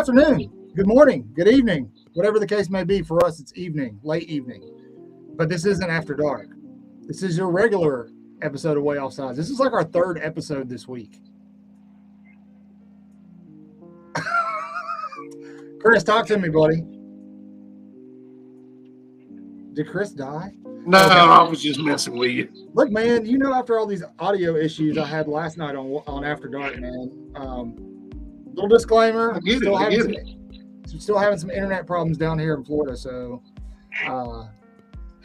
afternoon, good morning, good evening, whatever the case may be. For us, it's evening, late evening. But this isn't After Dark. This is your regular episode of Way Offsides. This is like our third episode this week. Chris, talk to me, buddy. Did Chris die? No, okay. I was just messing with you. Look, man, you know, after all these audio issues I had last night on After Dark, man. Little disclaimer: still having some internet problems down here in Florida, so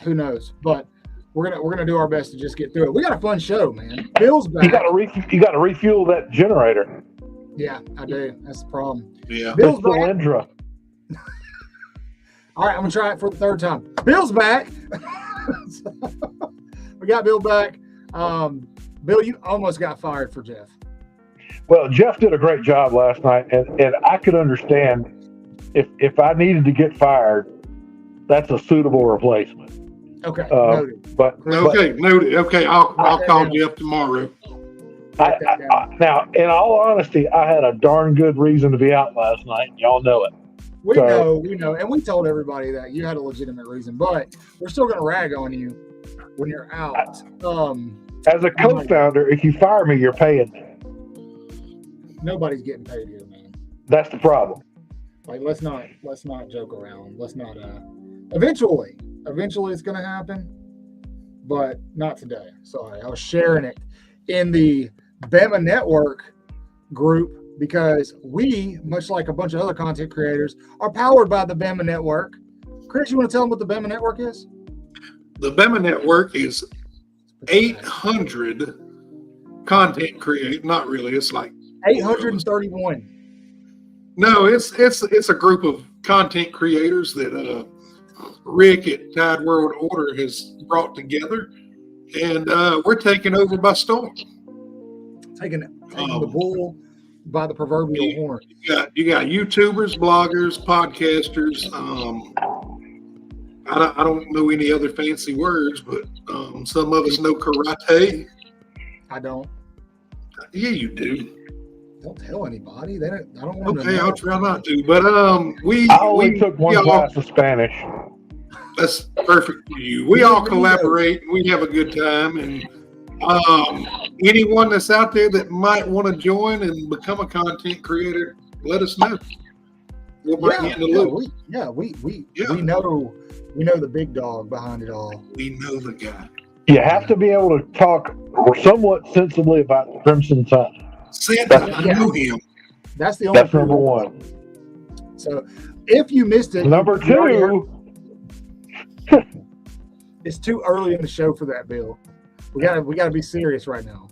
who knows? But we're gonna do our best to just get through it. We got a fun show, man. Bill's back. You got to refuel that generator. Yeah, I do. That's the problem. Yeah, Bill's back. Cylindra. All right, I'm gonna try it for the third time. Bill's back. We got Bill back. Bill, you almost got fired for Jeff. Well, Jeff did a great job last night, and I could understand if I needed to get fired, that's a suitable replacement. Okay, noted. Noted. Okay, I'll call Jeff tomorrow. Now, in all honesty, I had a darn good reason to be out last night. Y'all know it. We know, and we told everybody that you had a legitimate reason, but we're still going to rag on you when you're out. As a co-founder, if you fire me, you're paying me. Nobody's getting paid here, man. That's the problem. Like, let's not joke around. Let's not. Eventually, it's going to happen, but not today. Sorry, I was sharing it in the Bama Network group because we, much like a bunch of other content creators, are powered by the Bama Network. Chris, you want to tell them what the Bama Network is? The Bama Network is 800 content creators. Not really. It's like 831. No, it's a group of content creators that Rick at Tide World Order has brought together, and we're taking over by storm. Taking the bull by the proverbial horn. You got YouTubers, bloggers, podcasters. I don't know any other fancy words, but some of us know karate. I don't. Yeah, you do. Don't tell anybody. I don't want to. Okay, I'll try not to. But I only took one class of Spanish. That's perfect for you. We all collaborate. We have a good time, and anyone that's out there that might want to join and become a content creator, let us know. We'll bring you in the loop. We know the big dog behind it all. We know the guy. You have to be able to talk somewhat sensibly about the Crimson Tide. I know him. That's the only. That's number one. So, if you missed it, number two. It's too early in the show for that, Bill. We gotta be serious right now.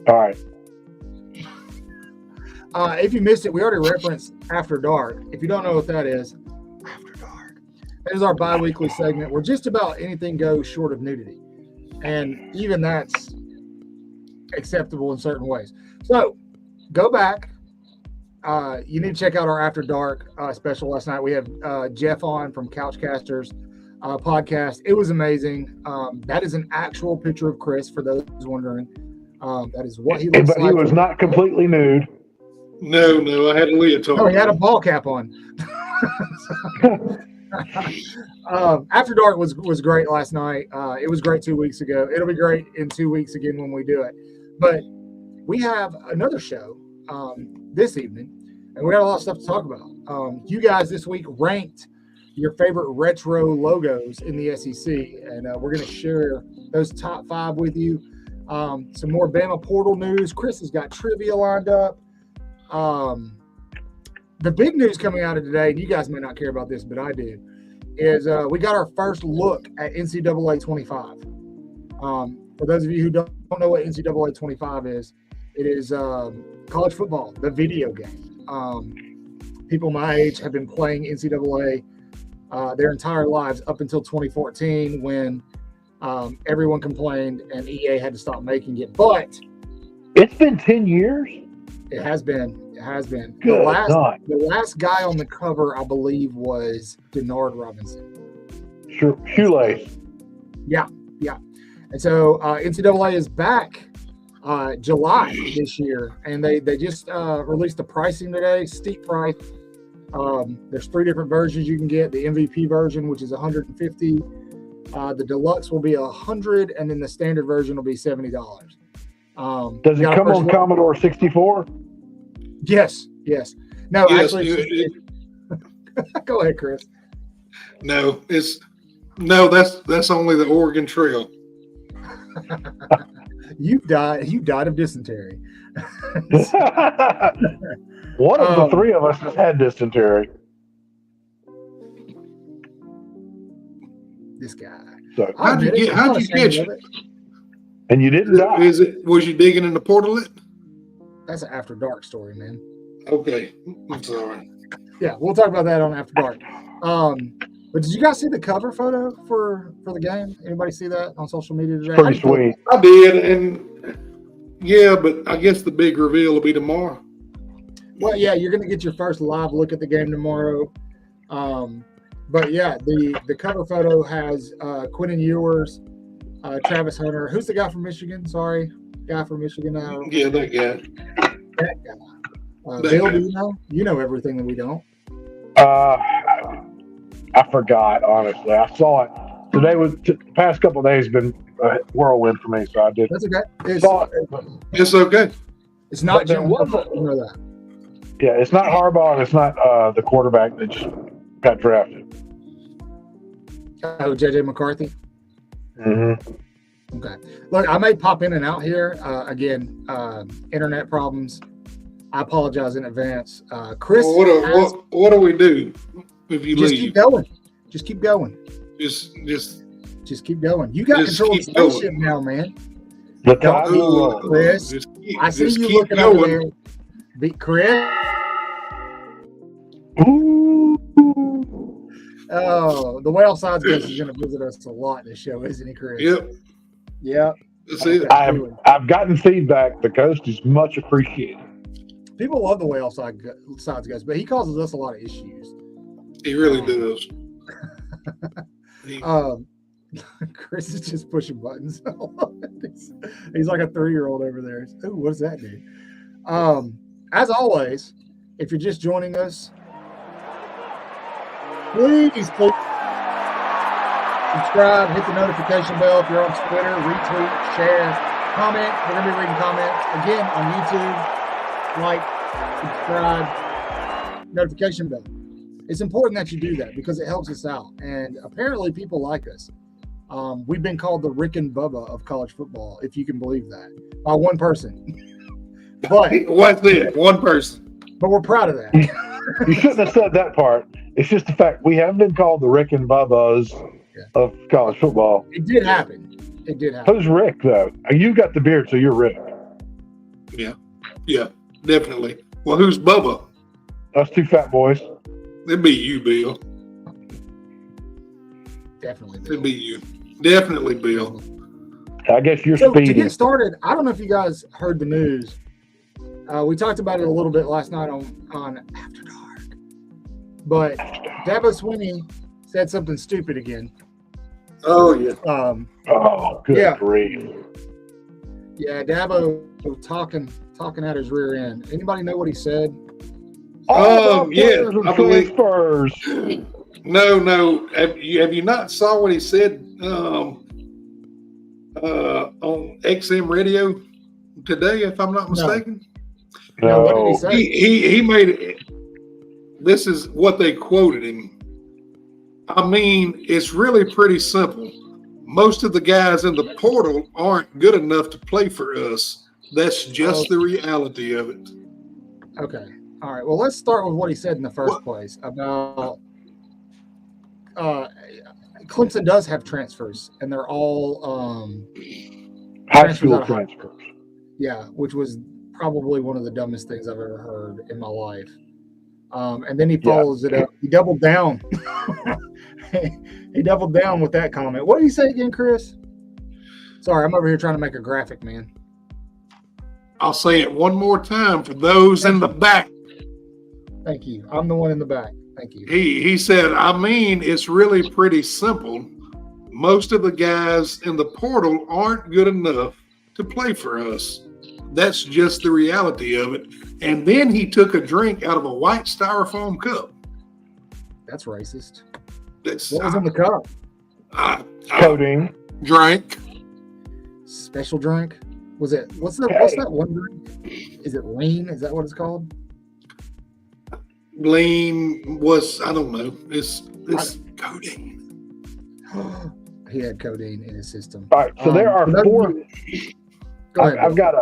All right. If you missed it, we already referenced After Dark. If you don't know what that is, After Dark. That is our bi-weekly segment where just about anything goes short of nudity. And even that's acceptable in certain ways. So go back. You need to check out our After Dark special last night. We have Jeff on from Couchcasters podcast. It was amazing. That is an actual picture of Chris, for those wondering. That is what he looks like. But he was not completely nude. No, I had a leotard. Oh, he had a ball cap on. After Dark was great last night. It was great 2 weeks ago. It'll be great in 2 weeks again when we do it. But we have another show this evening, and we got a lot of stuff to talk about. You guys this week ranked your favorite retro logos in the SEC, and we're going to share those top 5 with you. Some more Bama portal news. Chris has got trivia lined up. The big news coming out of today, and you guys may not care about this, but I do, is we got our first look at NCAA 25. For those of you who don't know what NCAA 25 is, it is college football, the video game. People my age have been playing NCAA their entire lives up until 2014 when everyone complained and EA had to stop making it. But it's been 10 years. It has been. Good the last guy on the cover, I believe, was Denard Robinson. Shoelace. Yeah. And so NCAA is back July this year, and they just released the pricing today. Steep price There's 3 different versions you can get. The MVP version, which is $150. The deluxe will be $100, and then the standard version will be $70. Does it come on Commodore 64? Yes. No, Yes, actually, go ahead, Chris. No, that's only the Oregon Trail. You died of dysentery. One of the 3 of us has had dysentery. This guy. So How'd you catch it? And you didn't die. Was you digging in the portalet? That's an After Dark story, man. Okay, I'm sorry. Yeah, we'll talk about that on After Dark. But did you guys see the cover photo for the game? Anybody see that on social media today? It's pretty sweet. I did, and yeah, but I guess the big reveal will be tomorrow. Well, yeah, you're going to get your first live look at the game tomorrow. But yeah, the cover photo has Quentin Ewers, Travis Hunter. Who's the guy from Michigan? Sorry, guy from Michigan now. Yeah, that guy. That guy. Bill, do you know? You know everything that we don't. I forgot, honestly. I saw it. Today the past couple of days been a whirlwind for me, so I did. That's okay. It's okay. It's not There Jim was Harbaugh, you know that. Yeah, it's not Harbaugh, and it's not the quarterback that just got drafted. Oh, JJ McCarthy. Mm-hmm. Okay. Look, I may pop in and out here. Again, internet problems. I apologize in advance. Chris, Well, what do we do if you just leave? keep going. Just keep going. Just keep going. You got Just control of the keep going. spaceship now, man. The tide will roll. Chris, I see you looking over there. Chris. Ooh. Oh, the Whale Sides guest is going to visit us a lot in this show, isn't he, Chris? Yep. Yep. That's it. I've gotten feedback. The coast is much appreciated. People love the Whale Sides guys, but he causes us a lot of issues. He really does. Chris is just pushing buttons. He's like a 3-year-old over there. Ooh, what does that do? As always, if you're just joining us, please subscribe, hit the notification bell if you're on Twitter, retweet, share, comment. We're going to be reading comments again on YouTube. Like, subscribe, notification bell. It's important that you do that because it helps us out. And apparently people like us. We've been called the Rick and Bubba of college football, if you can believe that, by one person. But what's it? One person. But we're proud of that. You shouldn't have said that part. It's just the fact we haven't been called the Rick and Bubbas of college football. It did happen. Who's Rick, though? You got the beard, so you're Rick. Yeah, definitely. Well, who's Bubba? Us 2 fat boys. It'd be you, Bill. Definitely Bill. It'd be you. Definitely Bill. I guess you're So speeding. to get started, I don't know if you guys heard the news. We talked about it a little bit last night on After Dark. But Dabo Swinney said something stupid again. Oh, yeah. Good grief. Yeah, Dabo talking out his rear end. Anybody know what he said? Yeah, I believe Spurs. No. Have you not saw what he said on XM radio today? If I'm not mistaken. No. What did he say? He made it. This is what they quoted him. I mean, it's really pretty simple. Most of the guys in the portal aren't good enough to play for us. That's just the reality of it. Okay. All right. Well, let's start with what he said in the first place about Clemson does have transfers, and they're all high school transfers. Yeah, which was probably one of the dumbest things I've ever heard in my life. And then he follows it up. He doubled down. He doubled down with that comment. What did he say again, Chris? Sorry, I'm over here trying to make a graphic, man. I'll say it one more time for those in the back. Thank you. I'm the one in the back. Thank you. He said, I mean, it's really pretty simple. Most of the guys in the portal aren't good enough to play for us. That's just the reality of it. And then he took a drink out of a white styrofoam cup. That's racist. That's What was in the cup? I Codeine. drank. Special drink? Was it? What's that one drink? Is it lean? Is that what it's called? Lean was, I don't know. It's codeine. He had codeine in his system. All right, so there are four. Go ahead, I've got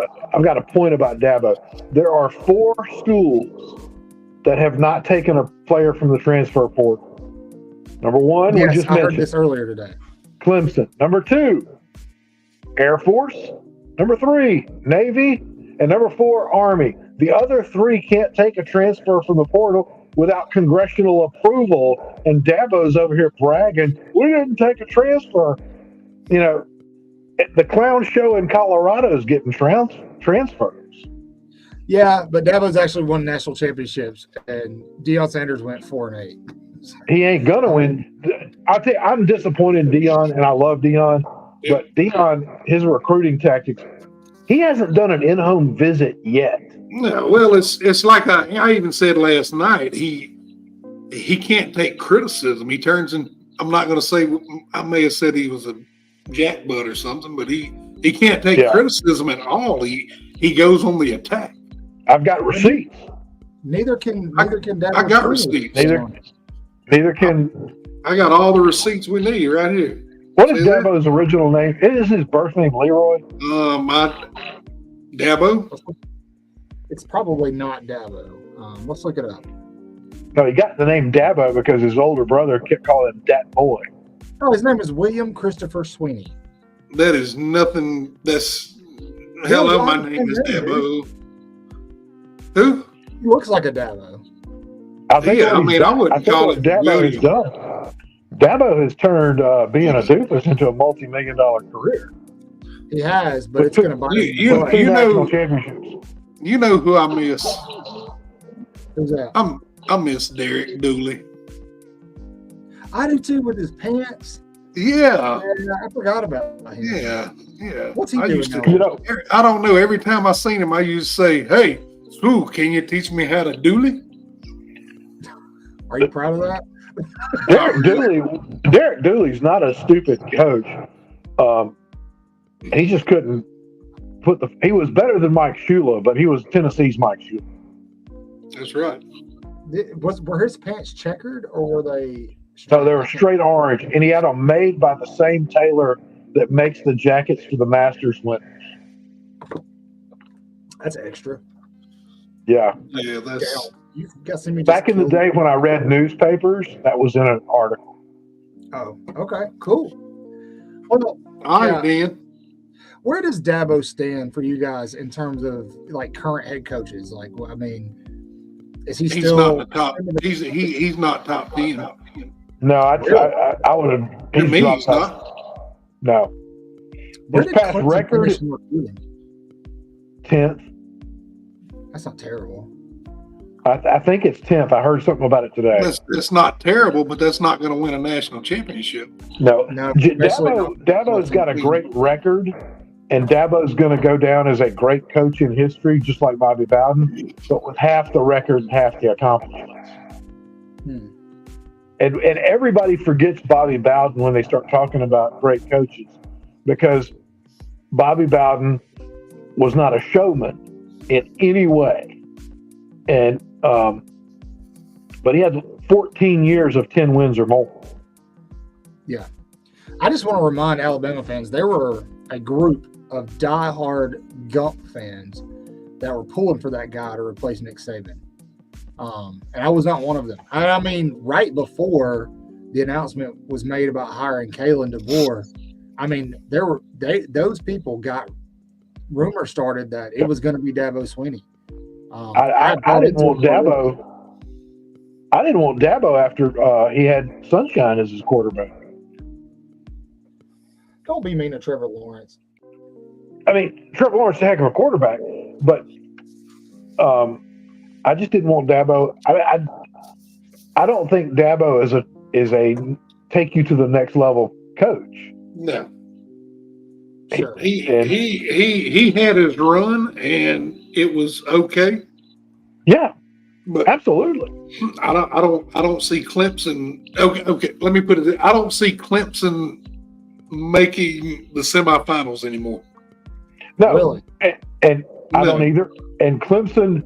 a point about Dabo. There are 4 schools that have not taken a player from the transfer portal. Number 1, we just I heard mentioned this earlier today. Clemson. Number 2, Air Force. Number 3, Navy. And number 4, Army. The other 3 can't take a transfer from the portal without congressional approval. And Dabo's over here bragging, we didn't take a transfer. You know, the clown show in Colorado is getting transfers. Yeah, but Dabo's actually won national championships, and Deion Sanders went 4-8. He ain't gonna win. I think I'm disappointed in Deion, and I love Deion, but Deion, his recruiting tactics, he hasn't done an in-home visit yet. No, well, it's like I even said last night. He can't take criticism. He turns in. I'm not going to say. I may have said he was a jackbutt or something, but he can't take criticism at all. He goes on the attack. I've got receipts. Neither can Dabo. I got receipts. Neither can. I got all the receipts we need right here. What is Dabo's original name? Is his birth name Leroy? Dabo. It's probably not Dabo. Let's look it up. No, he got the name Dabo because his older brother kept calling him Dat Boy. Oh, his name is William Christopher Sweeney. That is nothing. That's hello. My name is Dabo. Who? He looks like a Dabo. I wouldn't call it Dabo. He's done. Dabo has turned being a doofus into a multi-million-dollar career. He has, but it's going to bite him. You know, championships. You know who I miss? Who's that? I miss Derek Dooley. I do too, with his pants. Yeah. I forgot about him. Yeah. What's he doing now? I don't know. Every time I seen him, I used to say, "Hey, Sue, can you teach me how to dooley?" Are you proud of that? Derek Dooley's not a stupid coach. He just couldn't he was better than Mike Shula, but he was Tennessee's Mike Shula. That's right. Were his pants checkered or were they? No, they were straight orange, and he had them made by the same tailor that makes the jackets for the Masters winners. That's extra. Yeah. Yeah, that's. Back in the day when I read newspapers, that was in an article. Oh, okay, cool. Well, all right, Dan. Where does Dabo stand for you guys in terms of like current head coaches? Like, I mean, is he still not the top? He's not top 10. No, I would have. To me, he's not. No. His past record 10th. That's not terrible. I think it's 10th. I heard something about it today. It's not terrible, but that's not going to win a national championship. No. Dabo's got a great record, and Dabo's going to go down as a great coach in history, just like Bobby Bowden, but with half the record and half the accomplishments. And everybody forgets Bobby Bowden when they start talking about great coaches, because Bobby Bowden was not a showman in any way. And but he had 14 years of 10 wins or more. Yeah. I just want to remind Alabama fans, there were a group of diehard Gump fans that were pulling for that guy to replace Nick Saban. And I was not one of them. I mean, right before the announcement was made about hiring Kalen DeBoer, I mean, those people got rumors started that it was going to be Dabo Swinney. I didn't want Dabo. I didn't want Dabo after he had Sunshine as his quarterback. Don't be mean to Trevor Lawrence. I mean, Trevor Lawrence is a heck of a quarterback, but I just didn't want Dabo. I don't think Dabo is a take you to the next level coach. No. Sure. He had his run and it was okay. Yeah, but absolutely. I don't see Clemson. Okay. Let me put it. I don't see Clemson making the semifinals anymore. No, Really? and I No. don't either. And Clemson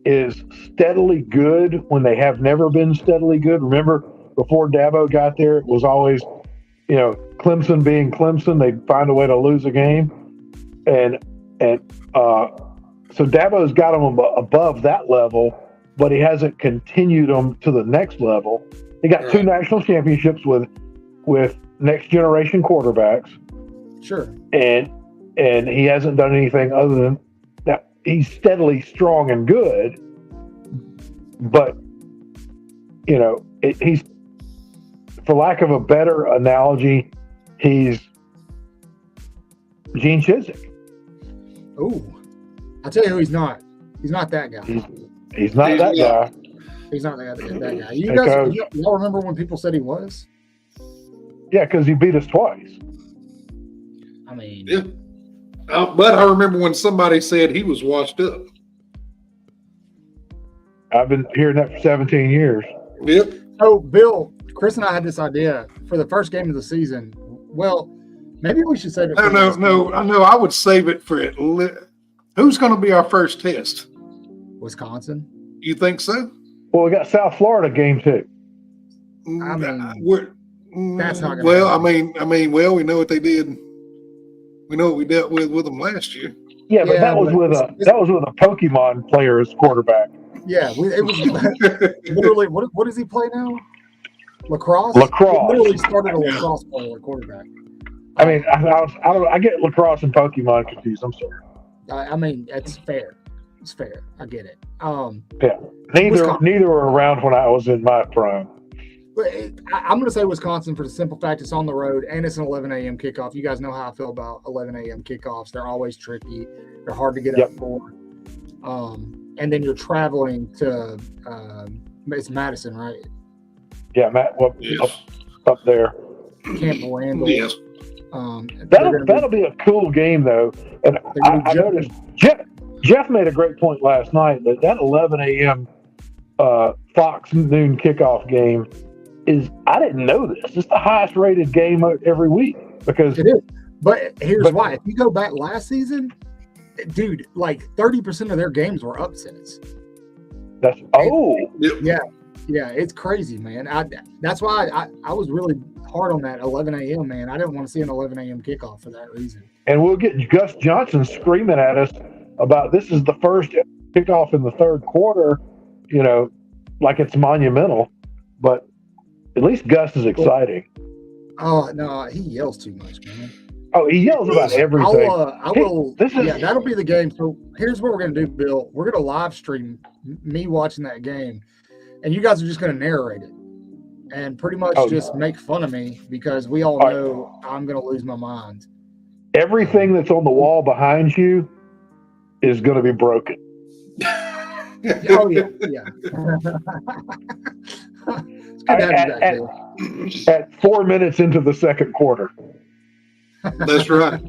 is steadily good when they have never been steadily good. Remember, before Dabo got there, it was always, Clemson being Clemson, they'd find a way to lose a game, and so Dabo's got them above that level, but he hasn't continued them to the next level. He got two national championships with next generation quarterbacks. Sure. And he hasn't done anything other than that. He's steadily strong and good, but he's, for lack of a better analogy, he's Gene Chizik. Oh, I'll tell you who he's not. He's not that guy. He's not that guy. He's not that guy. You guys, y'all remember when people said he was? Yeah, because he beat us twice. I mean, Yeah. But I remember when somebody said he was washed up. I've been hearing that for 17 years. Yep. so Bill, Chris and I had this idea for the first game of the season. Well, maybe we should save it. No. I know. I would save it for it. Who's going to be our first test? Wisconsin. You think so? Well, we got South Florida game 2. I mean, We're, that's not gonna well. happen. I mean. Well, we know what they did. We know what we dealt with them last year. Yeah, but that was with a Pokemon player as quarterback. Yeah, it was literally. What does he play now? Lacrosse. Lacrosse. He literally started a lacrosse player at quarterback. I mean, I get lacrosse and Pokemon confused. I'm sorry. I mean, it's fair. It's fair. I get it. Yeah, neither Wisconsin. were around when I was in my prime. But I'm going to say Wisconsin for the simple fact it's on the road and it's an 11 a.m. kickoff. You guys know how I feel about 11 a.m. kickoffs. They're always tricky. They're hard to get up for. And then you're traveling to it's Madison, right? Yeah, Matt, Yes. up there. Camp Randall. Yes. That'll be a cool game though. And I noticed Jeff made a great point last night that 11 a.m. Fox noon kickoff game is, I didn't know this. It's the highest rated game every week because it is. But here's why. If you go back last season, dude, like 30% of their games were upsets. Yeah, it's crazy, man. That's why I was really hard on that 11 a.m., man. I didn't want to see an 11 a.m. kickoff for that reason. And we'll get Gus Johnson screaming at us about this is the first kickoff in the third quarter, like it's monumental. But at least Gus is exciting. Oh, no, he yells too much, man. Oh, he yells about everything. That'll be the game. So here's what we're going to do, Bill. We're going to live stream me watching that game, and you guys are just going to narrate it and pretty much just make fun of me because we all know I'm going to lose my mind. Everything that's on the wall behind you is going to be broken. Oh, yeah. It's good to have you back, Bill. At 4 minutes into the second quarter. That's right.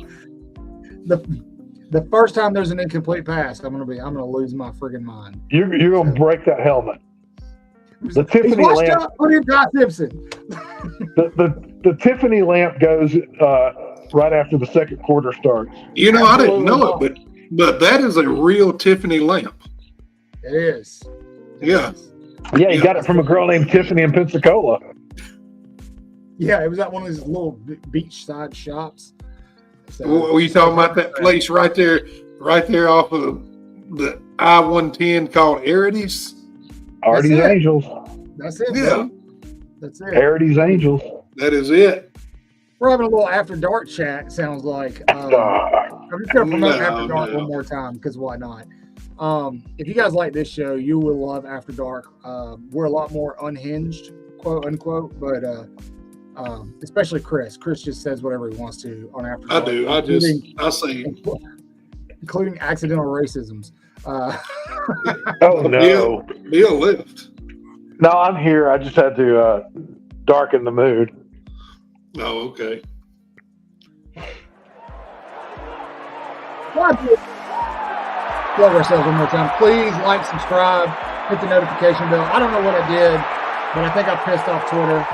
The first time there's an incomplete pass, I'm gonna lose my friggin' mind. You're gonna break that helmet. The He's Tiffany washed lamp. up. Put in Ty Simpson. The Tiffany lamp goes right after the second quarter starts. I didn't know it, but that is a real Tiffany lamp. It is. Yeah. Yeah, you got it from a girl named Tiffany in Pensacola. Yeah, it was at one of these little beachside shops. So, Were you talking about that place right there off of the I-110 called Arides? Arides Angels. That's it. Yeah. Bro. That's it. Arides Angels. That is it. We're having a little after dark chat. It sounds like. I'm just gonna promote After Dark one more time because why not? If you guys like this show, you will love After Dark. We're a lot more unhinged, quote unquote, but especially Chris. Chris just says whatever he wants to on After Dark. I do. I say, including accidental racisms. Oh no, Bill left. No, I'm here. I just had to darken the mood. Oh, okay. Plug ourselves one more time. Please like, subscribe, hit the notification bell. I don't know what I did, but I think I pissed off Twitter.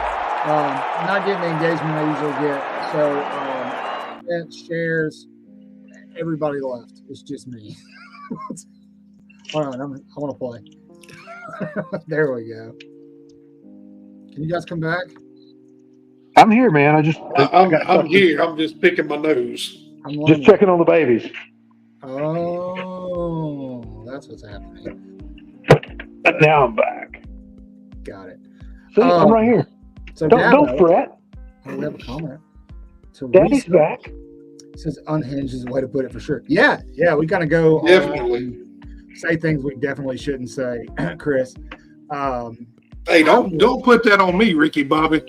Not getting the engagement I usually get. So, shares, everybody left. It's just me. Hold on, I want to play. There we go. Can you guys come back? I'm here, man. I'm here. I'm just picking my nose. I'm just checking on the babies. Oh, that's what's happening. And now I'm back. Got it. See, I'm right here. So don't fret. We have a comment. Daddy's back. Says unhinged is the way to put it for sure. Yeah, we kind of go Definitely. Say things we definitely shouldn't say, Chris. Hey, don't put that on me, Ricky Bobby.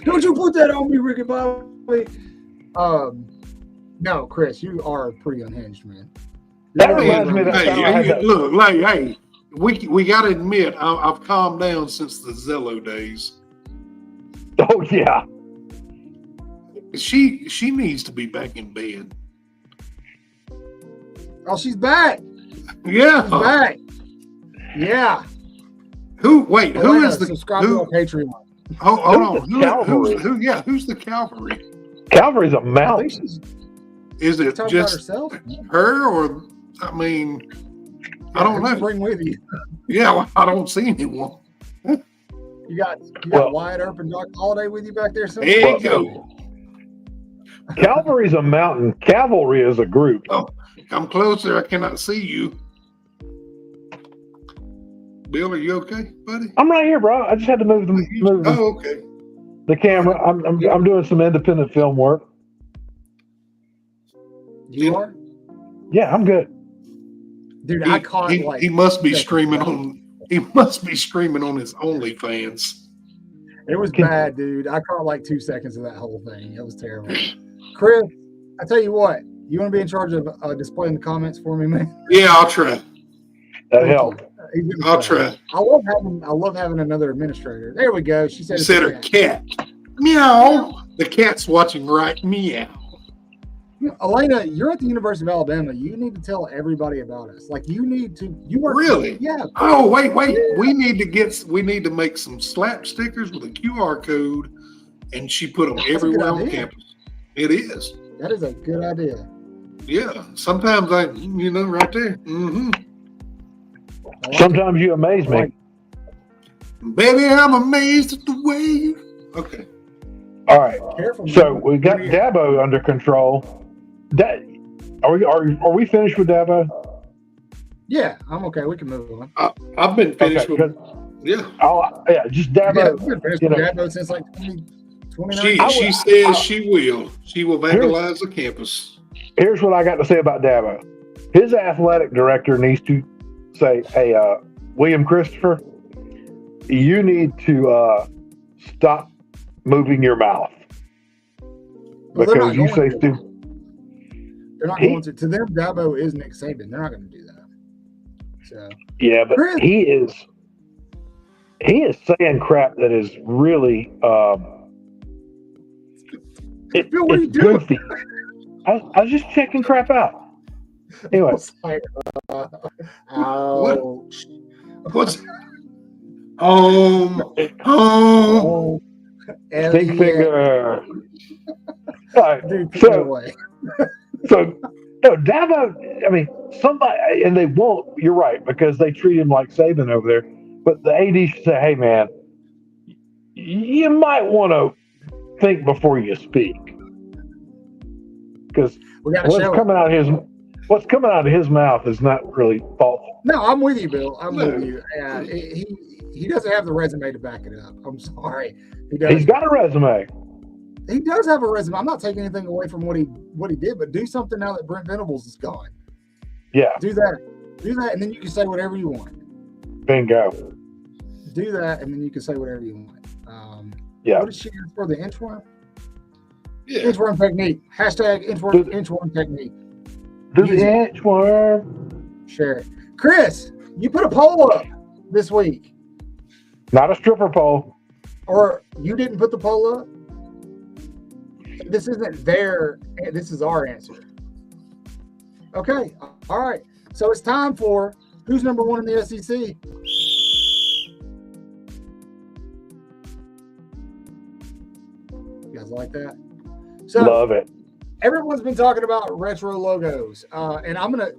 Don't you put that on me, Ricky Bobby. No, Chris, you are pretty unhinged, man. That reminds me of that time Look, we got to admit, I've calmed down since the Zello days. Oh yeah. She needs to be back in bed. Oh, she's back. Yeah, She's back. Yeah. Who is the subscribe to our Patreon? Hold on. Who's the Calvary? Calvary's a I mountain. think she's Is it talking about just herself. her, or I mean, I don't know. Bring with you. Yeah, well, I don't see anyone. You got Wyatt Earp and Doc Holliday with you back there. There you go. Calvary's a mountain. Cavalry is a group. Oh, come closer. I cannot see you. Bill, are you okay, buddy? I'm right here, bro. I just had to move Okay. the camera. I'm doing some independent film work. You are? Yeah, I'm good. Dude, I caught he must be streaming on. He must be streaming on his OnlyFans. It was bad, dude. I caught like 2 seconds of that whole thing. It was terrible. Chris, I tell you what, you want to be in charge of displaying the comments for me, man? Yeah, I'll try. That helped. I'll try. I love having another administrator. There we go. She said, her cat. Meow. The cat's watching right. Meow. Elena, you're at the University of Alabama. You need to tell everybody about us. Like you work really? Yeah. Oh, wait. Yeah. We need to make some slap stickers with a QR code, and she put them everywhere on campus. It is. That is a good idea. Yeah. Sometimes right there. Mm-hmm. Sometimes you amaze me. Baby, I'm amazed at the way you. Okay. All right. Careful, so we got Dabo under control. Are we finished with Dabo? Yeah, I'm okay. We can move on. I've been finished with. Yeah. Just Dabo. Yeah, we've been finished with Dabo since like 2029. She says she will. She will vandalize the campus. Here's what I got to say about Dabo. His athletic director needs to say, "Hey, William Christopher, you need to stop moving your mouth because you say stupid." They're not going to. To them, Dabo is Nick Saban. They're not going to do that. So yeah, but Chris, he is saying crap that is really Bill, what are you goofy. I was just checking crap out. Anyway, What's Big finger. All right. Dude, so no, Dabo. I mean, somebody, and they won't. You're right, because they treat him like Saban over there. But the AD should say, "Hey, man, you might want to think before you speak," because what's coming out of his mouth is not really thoughtful. No, I'm with you, Bill. I'm with you. He doesn't have the resume to back it up. I'm sorry. He's got a resume. He does have a resume. I'm not taking anything away from what he did, but do something now that Brent Venables is gone. Yeah. Do that, and then you can say whatever you want. Bingo. Do that, and then you can say whatever you want. Yeah. What is she for? The inchworm? Yeah. Inchworm technique. Hashtag inchworm technique. Do the inchworm. Share it. Chris, you put a poll up this week. Not a stripper pole. Or you didn't put the poll up? This isn't this is our answer. Okay. All right. So it's time for Who's number one in the SEC? You guys like that? So Love it. everyone's been talking about retro logos, and I'm gonna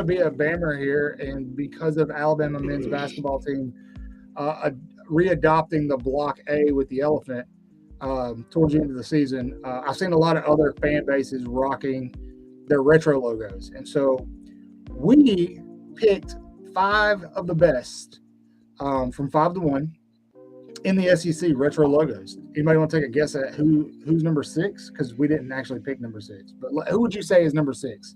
be a Bammer here, and because of Alabama men's basketball team readopting the block A with the elephant towards the end of the season, I've seen a lot of other fan bases rocking their retro logos, and so we picked 5 of the best from 5 to 1 in the SEC retro logos. Anybody want to take a guess at who's number 6? Because we didn't actually pick number 6, but who would you say is number 6?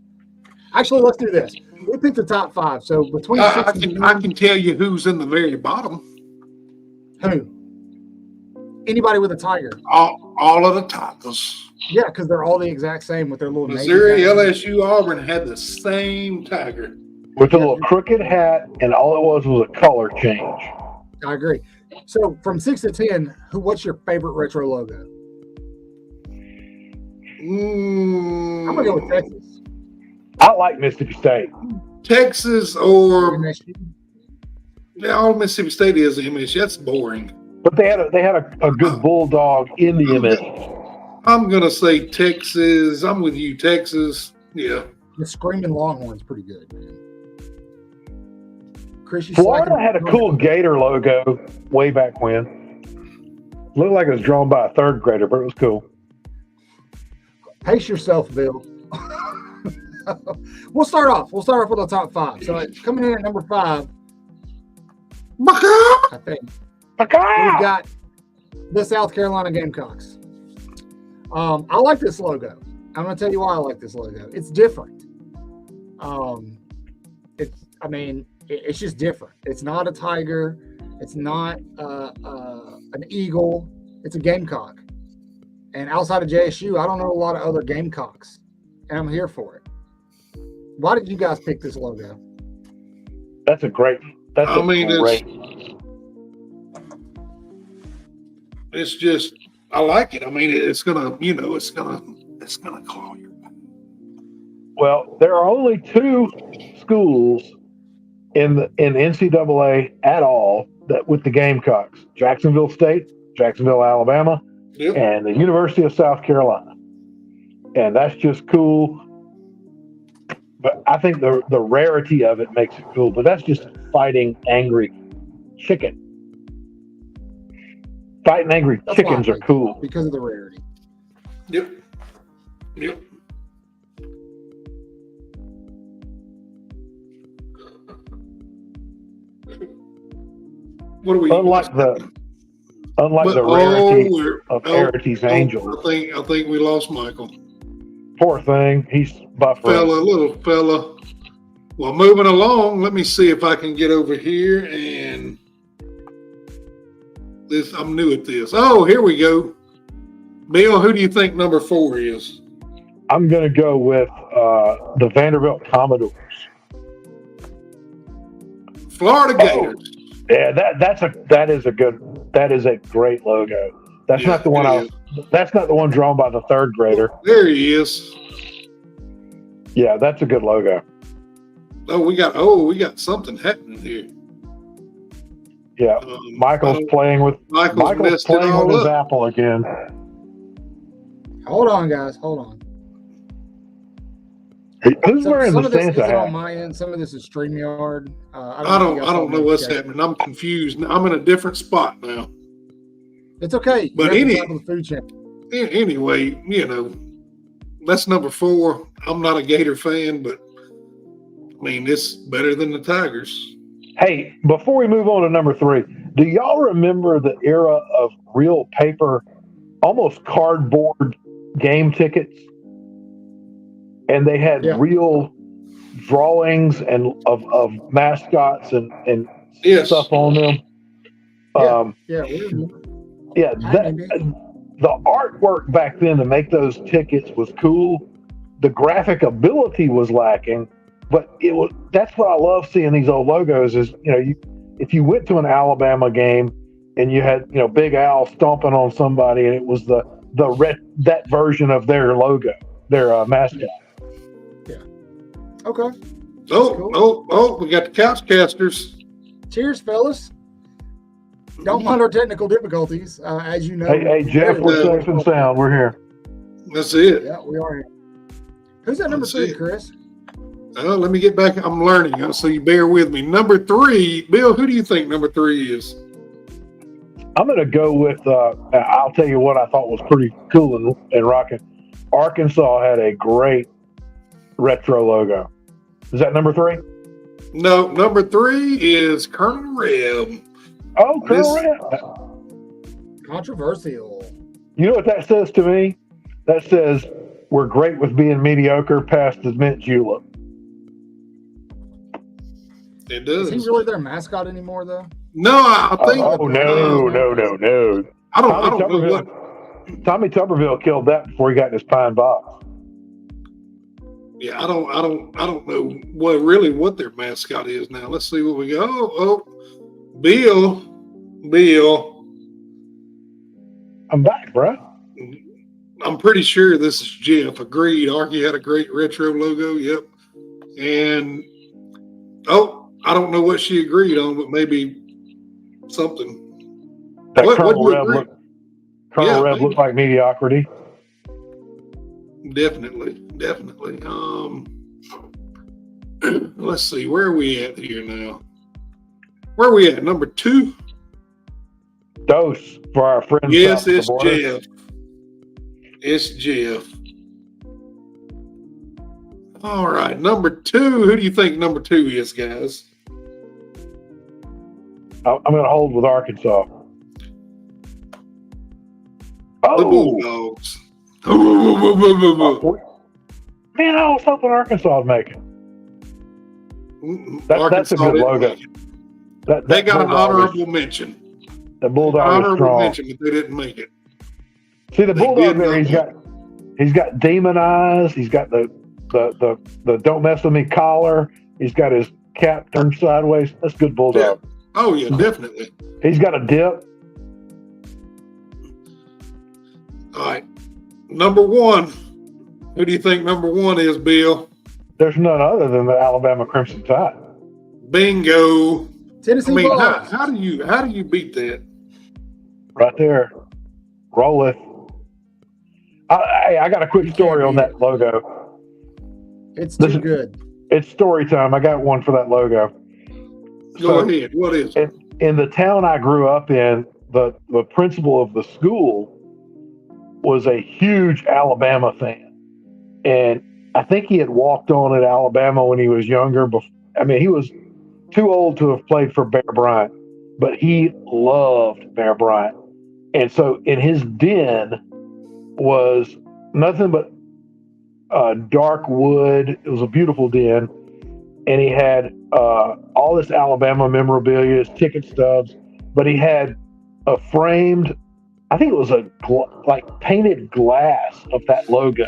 Actually, let's do this. We picked the top 5. So between I 6 and can tell you who's in the very bottom. who? Anybody with a tiger? All of the Tigers. Yeah, because they're all the exact same with their little Missouri, navy hat. LSU, Auburn had the same tiger. With a little crooked hat, and all it was a color change. I agree. So from 6 to 10, what's your favorite retro logo? I'm gonna go with Texas. I like Mississippi State. Texas or MSU. all Mississippi State is MSU. That's boring. But they had a good bulldog in the MS. I'm gonna say Texas. I'm with you, Texas. Yeah. The Screaming Longhorn's pretty good, man. Chris, you Florida slacking- had a cool Gator logo way back when. Looked like it was drawn by a 3rd grader, but it was cool. Pace yourself, Bill. We'll start off with the top 5. So coming in at number 5, I think we've got the South Carolina Gamecocks. I like this logo. I'm going to tell you why I like this logo. It's different. It's just different. It's not a tiger. It's not an eagle. It's a gamecock. And outside of JSU, I don't know a lot of other Gamecocks, and I'm here for it. Why did you guys pick this logo? That's a great. It's just I like it. I mean, it's gonna call you. Well, there are only 2 schools in NCAA at all that with the Gamecocks: Jacksonville State, Jacksonville, Alabama, Yep. and the University of South Carolina. And that's just cool. But I think the rarity of it makes it cool. But that's just fighting angry chicken. Fighting angry That's why I chickens are picked it, cool. because of the rarity. Yep. What do we? Unlike the rarity of Arity's Angels. I think we lost Michael. Poor thing. He's buffering. Little fella. Well, moving along, let me see if I can get over here and this. I'm new at this. Oh, here we go. Bill, who do you think number 4 is? I'm going to go with the Vanderbilt Commodores. Florida Gators. Yeah, that is a great logo. That's Yeah, not the one that's not the one drawn by the 3rd grader. There he is. Yeah, that's a good logo. Oh, we got something happening here. Yeah, Michael's playing with messed it all his up. apple again. Hold on, guys. Hold on. Who's wearing some the of this Santa isn't on my my end. Some of this is StreamYard. I don't know what's happening. I'm confused. I'm in a different spot now. It's okay. But You're at the top of the food chain. Anyway, that's number 4. I'm not a Gator fan, but I mean, it's better than the Tigers. Hey, before we move on to number 3, do y'all remember the era of real paper, almost cardboard game tickets? And they had real drawings and of mascots and Yes. stuff on them. The artwork back then to make those tickets was cool. The graphic ability was lacking, but that's what I love seeing these old logos is, if you went to an Alabama game and you had, Big Al stomping on somebody and it was that version of their logo, their mascot. Yeah. Okay. We got the Couchcasters. Cheers, fellas. Don't mind our technical difficulties, as you know. Hey, Jeff, we're safe and sound. We're here. That's it. Yeah, we are here. Who's that number 3, Chris? Let me get back. I'm learning, so you bear with me. Number 3, Bill, who do you think number 3 is? I'm going to go with, I'll tell you what I thought was pretty cool and rocking. Arkansas had a great retro logo. Is that number 3? No, number 3 is Colonel Reb. Oh, Colonel Reb. Controversial. You know what that says to me? That says we're great with being mediocre past the mint julep. It does. Is he really their mascot anymore, though? No, I think. Oh, no. I don't know what. Tommy Tuberville killed that before he got in his pine box. Yeah, I don't know what their mascot is now. Let's see what we got. Bill. I'm back, bro. I'm pretty sure this is Jeff. Agreed. Arky had a great retro logo. Yep. And I don't know what she agreed on, but maybe something. That Colonel Reb looked like mediocrity. Definitely. Let's see. Where are we at here now? Where are we at? Number 2? Dose for our friends. Yes, it's Jeff. It's Jeff. All right. Number 2. Who do you think number 2 is, guys? I'm going to hold with Arkansas. The Bulldogs. Man, I was hoping Arkansas would make it. That's a good logo. They got an honorable mention. The Bulldog is strong. Mention, but they didn't make it. See, the Bulldog there, he's got demon eyes. He's got the don't mess with me collar. He's got his cap turned sideways. That's good Bulldog. Yeah. Oh yeah, definitely. He's got a dip. All right. Number 1. Who do you think number 1 is, Bill? There's none other than the Alabama Crimson Tide. Bingo. Tennessee Vols. How do you beat that? Right there. Roll it. I got a quick story on that logo. It's too good. It's story time. I got one for that logo. Go ahead. What is it? In the town I grew up in, the principal of the school was a huge Alabama fan. And I think he had walked on at Alabama when he was younger. He was too old to have played for Bear Bryant, but he loved Bear Bryant. And so in his den was nothing but dark wood. It was a beautiful den. And he had all this Alabama memorabilia, his ticket stubs, but he had a framed, I think it was a painted glass of that logo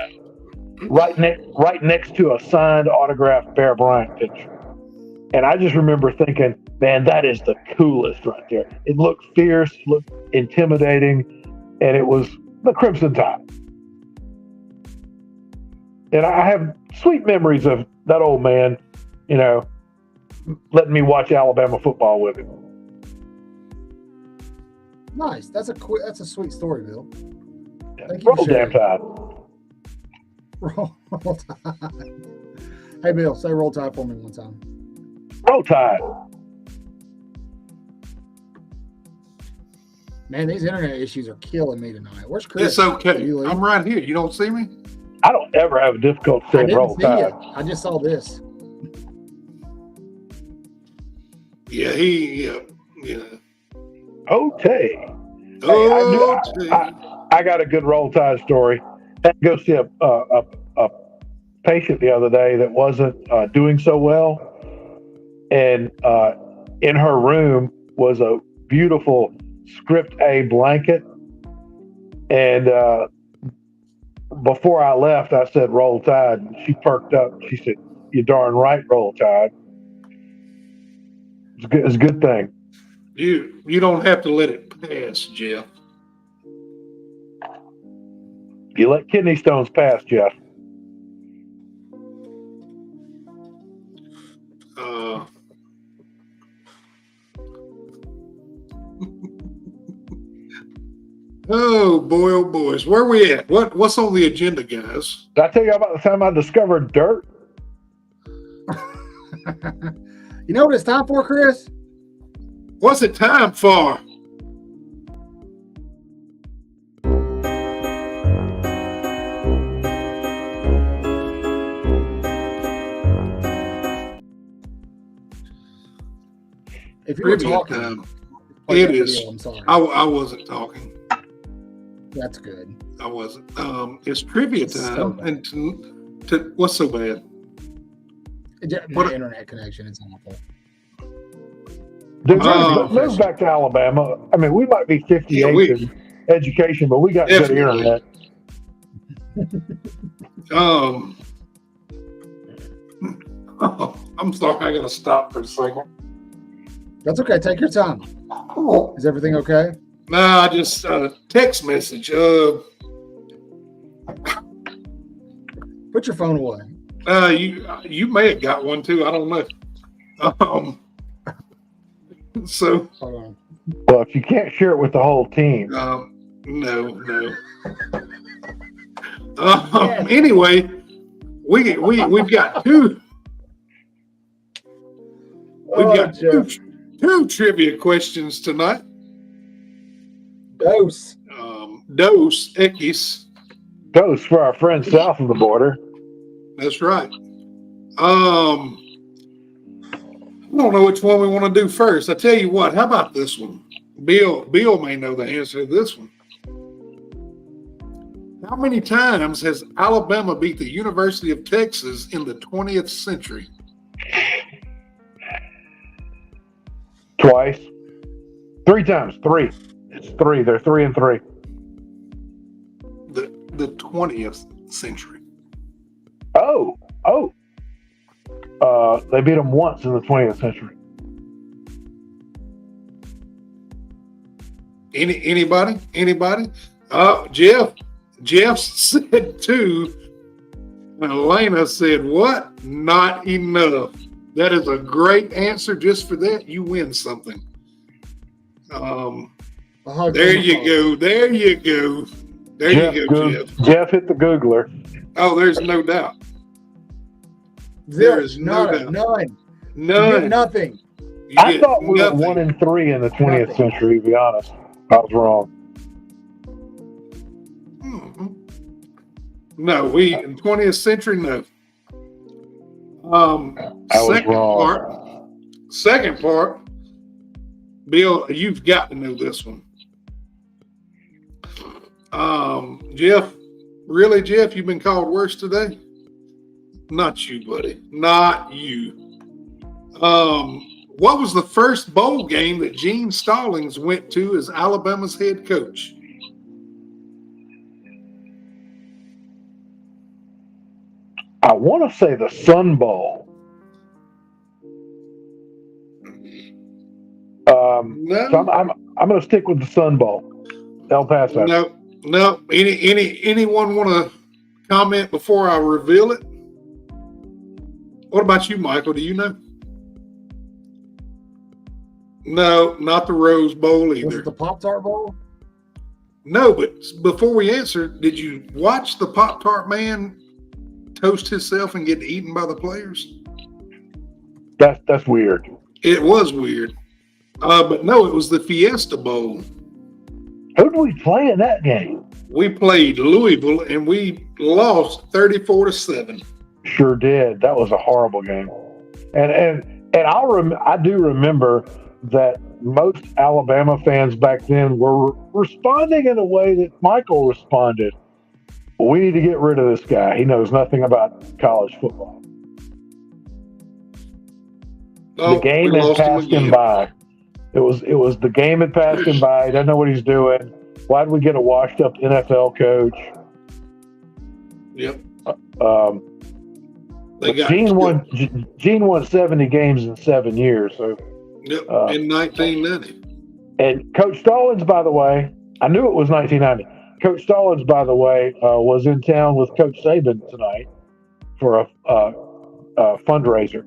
right next to a signed autographed Bear Bryant picture. And I just remember thinking, man, that is the coolest right there. It looked fierce, looked intimidating, and it was the Crimson Tide. And I have sweet memories of that old man, letting me watch Alabama football with him. Nice. That's a sweet story, Bill. Thank you. Roll damn Tide. Roll Tide. Hey, Bill, say Roll Tide for me one time. Roll Tide. Man, these internet issues are killing me tonight. Where's Chris? It's okay. I'm right here. You don't see me? I don't ever have a difficult saying Roll Tide. I just saw this. Yeah, yeah. Okay. I got a good Roll Tide story. I had to go see a patient the other day that wasn't doing so well. And in her room was a beautiful Script A blanket. And before I left, I said, Roll Tide. And she perked up. She said, "You darn right, Roll Tide." It's a good thing. You don't have to let it pass, Jeff. You let kidney stones pass, Jeff. Oh boy, oh boys, where we at? What's on the agenda, guys? Did I tell you about the time I discovered dirt? You know what it's time for, Chris? What's it time for? If you were Trivia talking, time. play It that is. video, I'm sorry. I wasn't talking. That's good. I wasn't. It's trivia It's time, so bad. and to what's so bad? My What- internet connection is awful. Dude, Oh. move back to Alabama. I mean, we might be 58th Yeah, in education, but we got good Definitely. internet. I'm sorry. I gotta stop for a second. That's okay. Take your time. Is everything okay? Nah, I just text message. Put your phone away. You may have got one too. I don't know. So Hold on. Well, if you can't share it with the whole team, no. Yes. Anyway, we've got two. We've got two trivia questions tonight. Dose. Dos Equis. goes for our friends south of the border. That's right. I don't know which one we want to do first. I tell you what. How about this one? Bill may know the answer to this one. How many times has Alabama beat the University of Texas in the 20th century? Twice. 3 times. 3. It's 3. They're 3-3. The 20th century. Oh. They beat them once in the 20th century. Anybody? Jeff said 2. And Elena said what? Not enough. That is a great answer. Just for that, you win something. There you go. There you go, Jeff. Jeff hit the Googler. Oh, there's no doubt. Zilch, There is no nada, doubt. none. You None. get nothing. You I get thought we were nothing. 1-3 in the 20th Nothing. century, to be honest. I was wrong. Mhm. No, we in 20th century, no. I was wrong. Second part, Bill, you've got to know this one. Jeff, really, Jeff, you've been called worse today? Not you, buddy. Not you. What was the first bowl game that Gene Stallings went to as Alabama's head coach? I want to say the Sun Bowl. No. So I'm going to stick with the Sun Bowl. El Paso. No. Anyone want to comment before I reveal it? What about you, Michael? Do you know? No, not the Rose Bowl Was either. it the Pop-Tart Bowl? No, but before we answer, did you watch the Pop-Tart man toast himself and get eaten by the players? That's weird. It was weird. But no, it was the Fiesta Bowl. Who did we play in that game? We played Louisville and we lost 34-7. Sure did. That was a horrible game. And I do remember that most Alabama fans back then were responding in a way that Michael responded. We need to get rid of this guy. He knows nothing about college football. The game we had lost passed him again. by. It was the game had passed him by. He doesn't know what he's doing. Why did we get a washed up NFL coach? Yep. They But got Gene won 70 games in 7 years. So, Yep. In 1990. and Coach Stallings, by the way, I knew it was 1990. Coach Stallings, by the way, was in town with Coach Saban tonight for a fundraiser.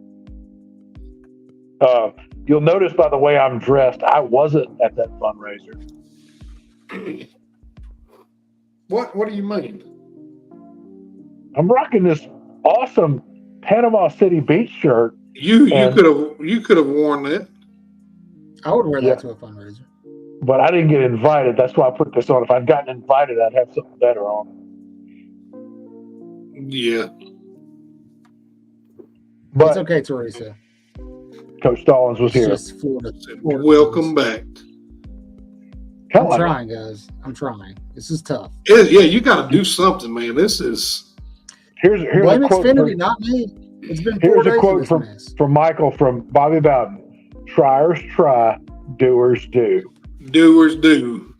You'll notice by the way I'm dressed, I wasn't at that fundraiser. What do you mean? I'm rocking this awesome Panama City Beach shirt. You could have worn that. I would wear Yeah. that to a fundraiser. But I didn't get invited. That's why I put this on. If I'd gotten invited, I'd have something better on. Yeah. But It's okay, Teresa. Coach Stallings was It's here. just Florida. Welcome back. Kinda I'm like- trying, guys. I'm trying. This is tough. Yeah, you got to do something, man. This is. Here's Blame a quote. Xfinity, not me. It's been 4 Here's days a of quote this from, mess. from Michael from Bobby Bowden. Triers try, doers do. Doers do.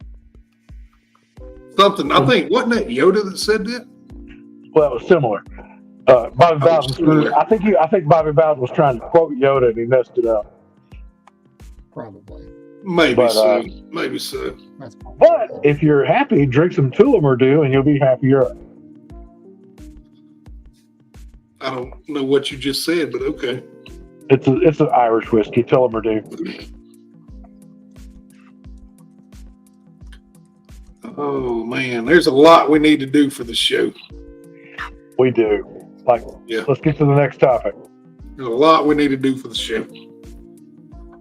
Something. I think, wasn't that Yoda that said that? Well, it was similar. Bobby Bowden screwed it. I think Bobby Bowden was trying to quote Yoda and he messed it up. Probably. Maybe But, so. Maybe so. That's fine. But if you're happy, drink some Tullamore Dew and you'll be happier. I don't know what you just said, but okay. It's an Irish whiskey, Tullamore Dew. Oh man, there's a lot we need to do for the show. We do. Like, Yeah. Let's get to the next topic. There's a lot we need to do for the show.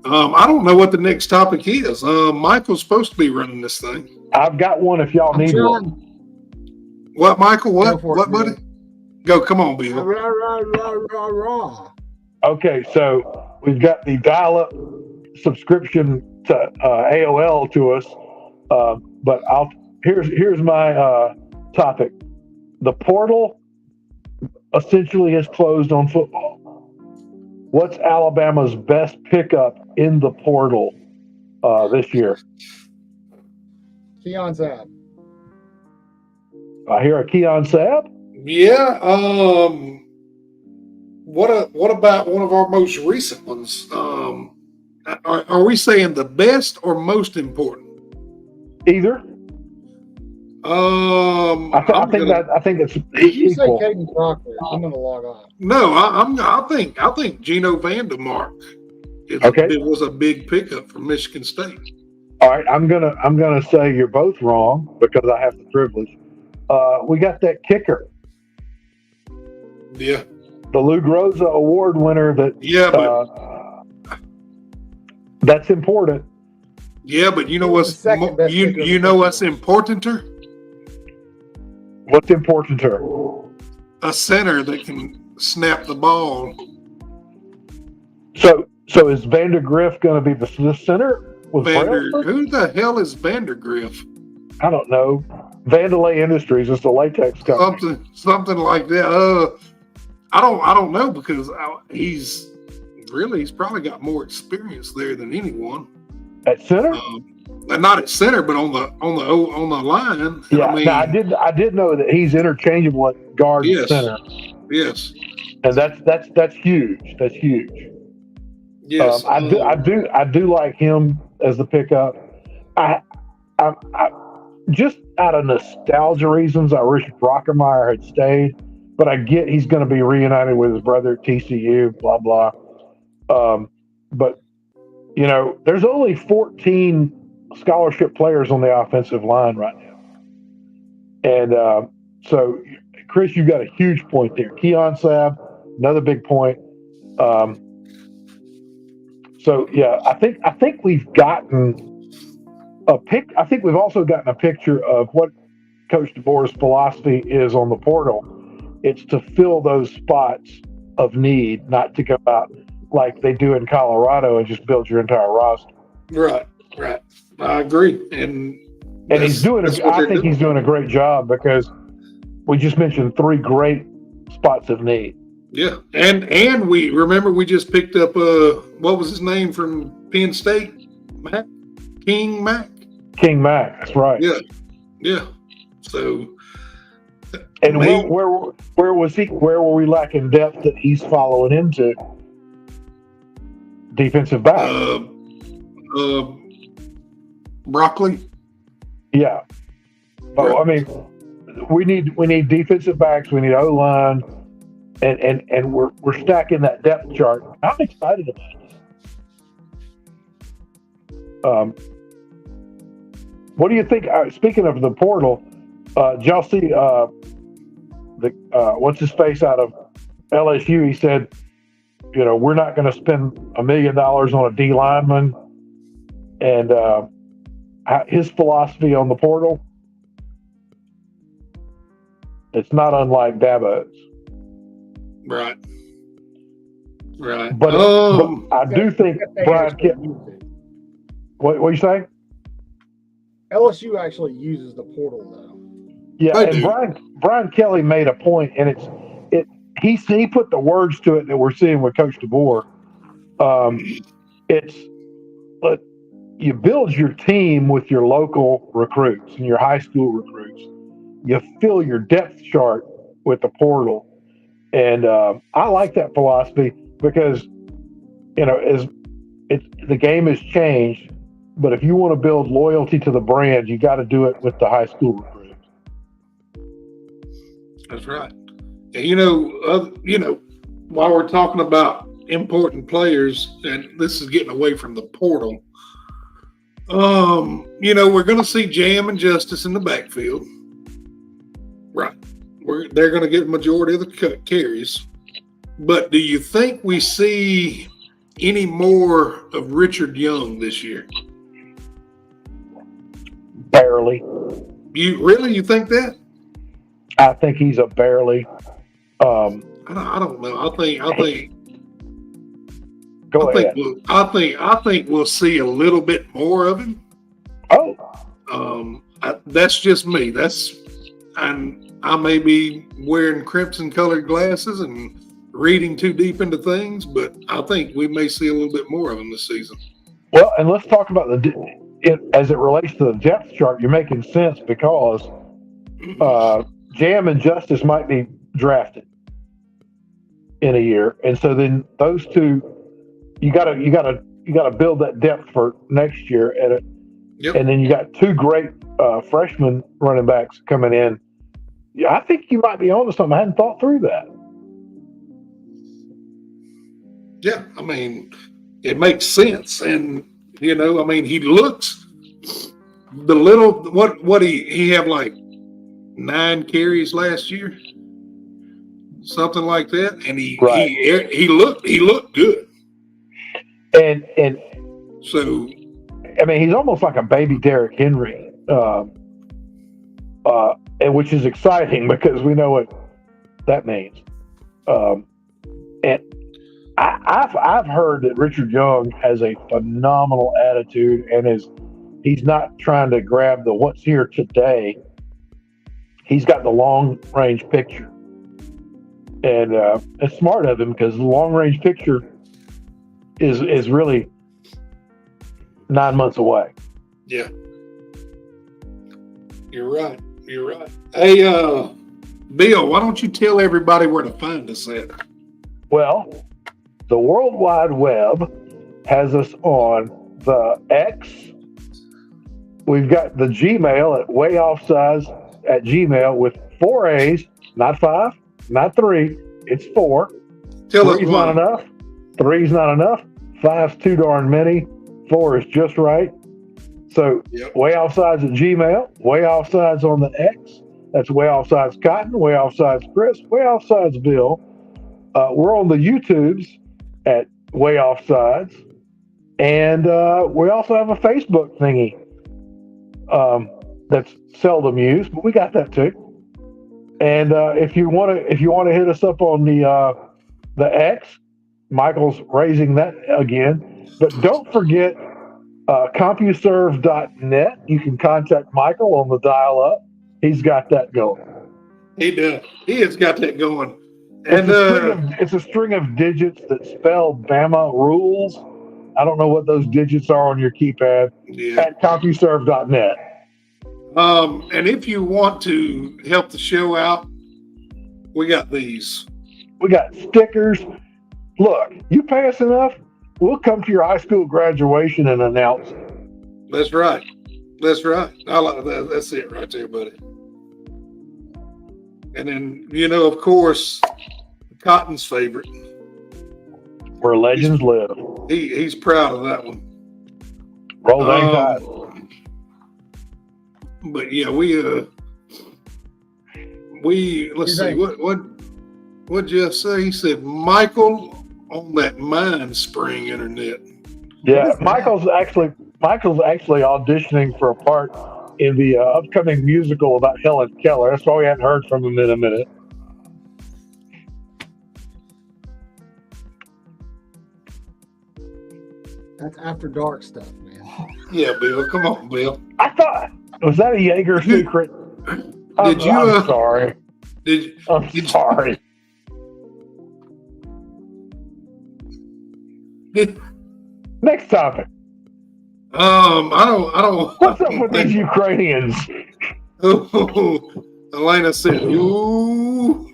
I don't know what the next topic is. Michael's supposed to be running this thing. I've got one if y'all I'm need one. trying. What, Michael? What? Go for it, What, buddy? Bill. Go. Come on, Bill. Rah, rah, rah, rah, rah. Okay, so we've got the dial-up subscription to AOL to us, but here's my topic. The portal essentially has closed on football. What's Alabama's best pickup in the portal this year? Keon's out. I hear a Keon Sabb. Yeah. What about one of our most recent ones? Are we saying the best or most important? Either. I think it's If you say equal. Caden Proctor, I'm going to log on. No, I think Gino Vandermark was a big pickup from Michigan State. All right, I'm gonna say you're both wrong because I have the privilege. We got that kicker, Yeah, the Lou Groza Award winner. but That's important. but you know what's The second best kicker you of know the what's importanter? What's important to her? A center that can snap the ball. So is Vandergriff going to be the center? With Brailsford? Who the hell is Vandergriff? I don't know. Vandalay Industries is the latex company. Something like that. I don't know because he's probably got more experience there than anyone. At center? Not at center, but on the line. Yeah, I mean, now, I did know that he's interchangeable at guard and center, yes, and that's huge. That's huge. yes. I do like him as the pickup. I just out of nostalgia reasons, I wish Brockermeyer had stayed, but I get he's going to be reunited with his brother at TCU. Blah blah. But there's only 14 scholarship players on the offensive line right now, and so Chris, you got a huge point there. Keon Sabb, another big point. So yeah, I think we've gotten a pick. I think we've also gotten a picture of what Coach DeBoer's philosophy is on the portal. It's to fill those spots of need, not to go out like they do in Colorado and just build your entire roster. Right. I agree, and he's doing. I think he's doing a great job because we just mentioned 3 great spots of need. Yeah, and we just picked up what was his name from Penn State, King Mack. That's right. Yeah. So, and where was he? Where were we lacking depth that he's following into? Defensive back. Broccoli. Yeah. But I mean, we need defensive backs. We need O-line, and we're stacking that depth chart. I'm excited about it. What do you think? Speaking of the portal, did y'all see what's his face out of LSU? He said, we're not going to spend $1 million on a D lineman, and his philosophy on the portal, it's not unlike Dabo's. Right. But I do think Brian. What you say? LSU actually uses the portal though. Yeah, and Brian Kelly made a point, and he put the words to it that we're seeing with Coach DeBoer. You build your team with your local recruits and your high school recruits. You fill your depth chart with the portal, and I like that philosophy because the game has changed. But if you want to build loyalty to the brand, you got to do it with the high school recruits. That's right. And while we're talking about important players, and this is getting away from the portal, we're going to see Jam and Justice in the backfield. Right. They're going to get the majority of the carries. But do you think we see any more of Richard Young this year? Barely. You think that? I think he's a barely. I don't know. I think. Go ahead. I think we'll see a little bit more of him. Oh. That's just me. I may be wearing crimson colored glasses and reading too deep into things, but I think we may see a little bit more of him this season. Well, and let's talk about as it relates to the depth chart. You're making sense because Jam and Justice might be drafted in a year, and so then those two, you gotta build that depth for next year, and then you got two great freshman running backs coming in. Yeah, I think you might be onto something. I hadn't thought through that. Yeah, I mean, it makes sense, and he looks the little what he had like 9 carries last year, something like that, and he looked good. And so, I mean, he's almost like a baby Derrick Henry, and which is exciting because we know what that means. And I've heard that Richard Young has a phenomenal attitude and he's not trying to grab the what's here today. He's got the long range picture, and it's smart of him because the long range picture is really 9 months away. Yeah, you're right. Hey, Bill, why don't you tell everybody where to find us at? Well, the World Wide Web has us on the X. We've got the Gmail at wayoffsides@gmail with 4 A's, not 5, not 3. It's 4. Tell us 3's why. not enough. 3's not enough. 5's too darn many. 4 is just right. So, wayoffsides@gmail, wayoffsides on the X. That's wayoffsides Cotton, wayoffsides Chris, wayoffsides Bill. We're on the YouTubes at wayoffsides, and we also have a Facebook thingy that's seldom used, but we got that too. And if you want to hit us up on the X, Michael's raising that again. But don't forget CompuServe.net. You can contact Michael on the dial-up. He's got that going. He does. He has got that going. And it's a string of digits that spell Bama rules. I don't know what those digits are on your keypad. Yeah. At CompuServe.net. And if you want to help the show out, we got these. We got stickers. Look, you pay us enough, we'll come to your high school graduation and announce it. That's right. I like that. That's it right there, buddy. And then, of course, Cotton's favorite. Where legends live. He's proud of that one. Roll dang tide. But yeah, let's see what Jeff say. He said Michael on that Mind Spring internet. Yeah, Michael's actually auditioning for a part in the upcoming musical about Helen Keller. That's why we hadn't heard from him in a minute. That's After Dark stuff, man. Yeah, Bill. Come on, Bill. I thought, was that a Jaeger secret? I'm sorry. I'm sorry. Next topic. I don't. What's up with these Ukrainians? Oh, Elena said, "Ooh."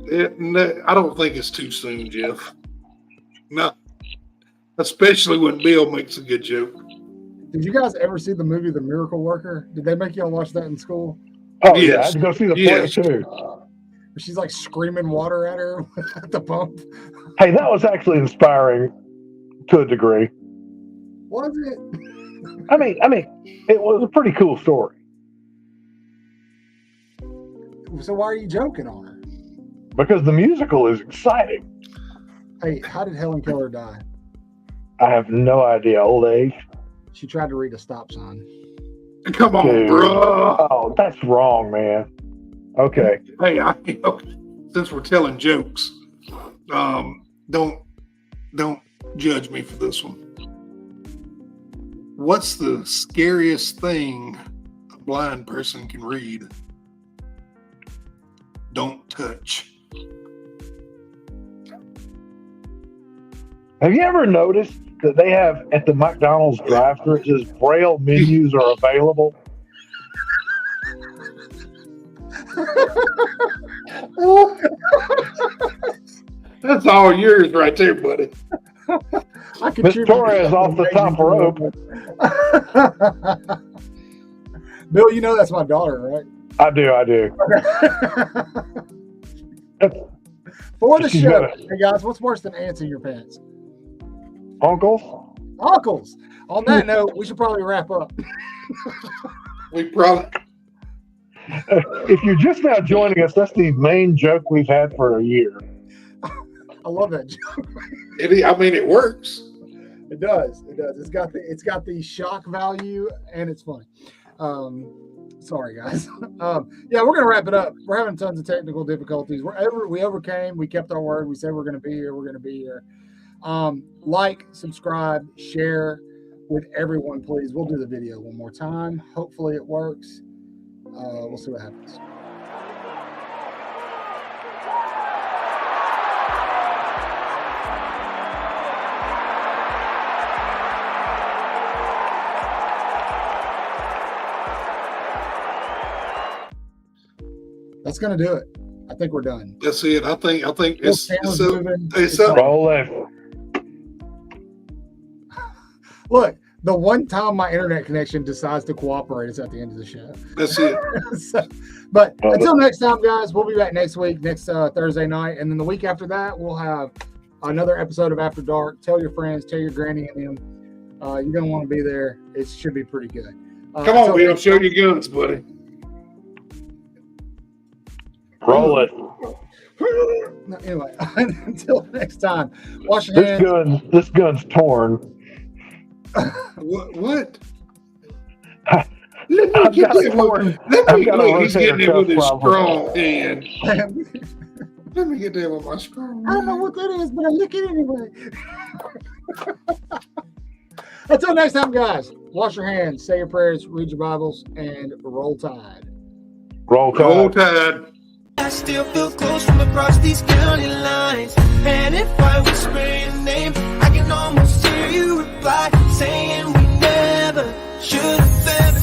I don't think it's too soon, Jeff. No, especially when Bill makes a good joke. Did you guys ever see the movie The Miracle Worker? Did they make y'all watch that in school? Oh yeah, I had to go see the play too. She's like screaming water at her at the pump. Hey, that was actually inspiring to a degree. Was it? I mean, it was a pretty cool story. So why are you joking on her? Because the musical is exciting. Hey, how did Helen Keller die? I have no idea. Old age. She tried to read a stop sign. Come on, Dude. bro. Oh, that's wrong, man. Okay. Hey, since we're telling jokes, don't judge me for this one. What's the scariest thing a blind person can read? Don't touch. Have you ever noticed that they have at the McDonald's drive-thru, it says Braille menus are available? That's all yours right there, buddy. Miss Torres off the top rope. Bill, you know that's my daughter, right? I do. For the show. Hey, guys, what's worse than ants in your pants? Uncles? Uncles. On that note, we should probably wrap up. We probably... If you're just now joining us, that's the main joke we've had for a year. I love that joke. It works. It does. It's got the shock value, and it's funny. Sorry, guys. Yeah, we're gonna wrap it up. We're having tons of technical difficulties. We overcame. We kept our word. We said we're gonna be here. We're gonna be here. Like, subscribe, share with everyone, please. We'll do the video one more time. Hopefully, it works. We'll see what happens. That's gonna do it. I think we're done. That's it. I think it's rolling. Look, the one time my internet connection decides to cooperate is at the end of the show. That's it. But until next time, guys, we'll be back next week, next Thursday night, and then the week after that, we'll have another episode of After Dark. Tell your friends, tell your granny and them. You're gonna want to be there. It should be pretty good. Come on, Bill, show your guns, buddy. Roll it. Anyway, until next time, wash your hands. This gun's torn. What? Let me get it. He's getting it with his strong hand. Let me get that with my strong hand. I don't know what that is, but I lick it anyway. Until next time, guys, wash your hands, say your prayers, read your Bibles, and roll tide. Roll tide. Roll tide. I still feel close from across these county lines. And if I whisper your name, I can almost hear you reply, saying we never should have ever